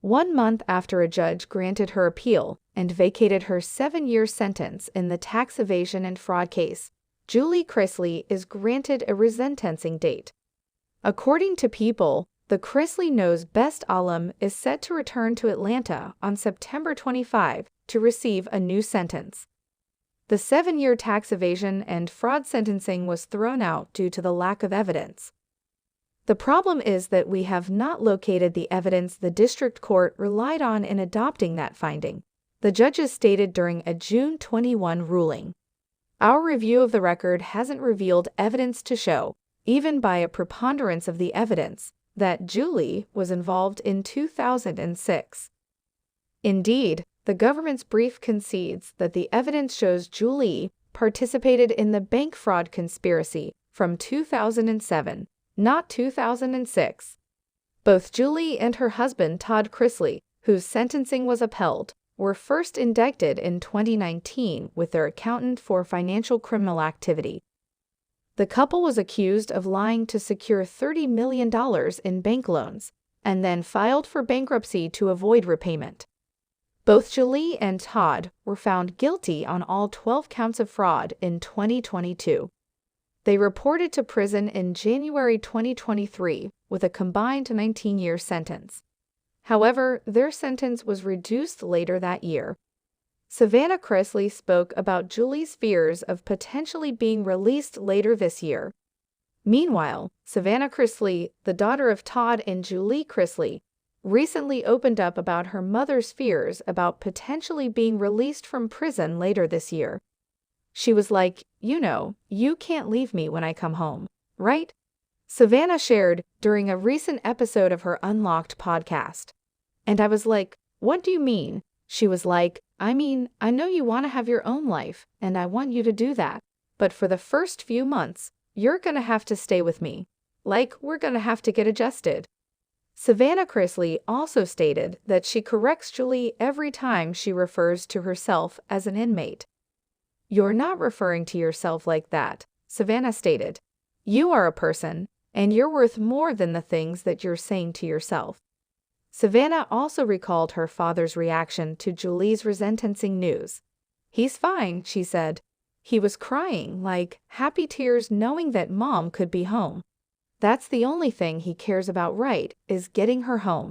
1 month after a judge granted her appeal and vacated her 7-year sentence in the tax evasion and fraud case, Julie Chrisley is granted a resentencing date. According to People, the Chrisley Knows Best alum is set to return to Atlanta on September 25 to receive a new sentence. The 7-year tax evasion and fraud sentencing was thrown out due to the lack of evidence. The problem is that we have not located the evidence the district court relied on in adopting that finding, the judges stated during a June 21 ruling. Our review of the record hasn't revealed evidence to show, even by a preponderance of the evidence, that Julie was involved in 2006. Indeed, the government's brief concedes that the evidence shows Julie participated in the bank fraud conspiracy from 2007, not 2006. Both Julie and her husband Todd Chrisley, whose sentencing was upheld, were first indicted in 2019 with their accountant for financial criminal activity. The couple was accused of lying to secure $30 million in bank loans and then filed for bankruptcy to avoid repayment. Both Julie and Todd were found guilty on all 12 counts of fraud in 2022. They reported to prison in January 2023 with a combined 19-year sentence. However, their sentence was reduced later that year. Savannah Chrisley spoke about Julie's fears of potentially being released later this year. Meanwhile, Savannah Chrisley, the daughter of Todd and Julie Chrisley, recently opened up about her mother's fears about potentially being released from prison later this year. She was like, you can't leave me when I come home, right? Savannah shared during a recent episode of her Unlocked podcast. And I was like, what do you mean? She was like, I know you want to have your own life, and I want you to do that. But for the first few months, you're going to have to stay with me. Like, we're going to have to get adjusted. Savannah Chrisley also stated that she corrects Julie every time she refers to herself as an inmate. You're not referring to yourself like that, Savannah stated. You are a person, and you're worth more than the things that you're saying to yourself. Savannah also recalled her father's reaction to Julie's resentencing news. He's fine, she said. He was crying, like happy tears knowing that mom could be home. That's the only thing he cares about, right, is getting her home.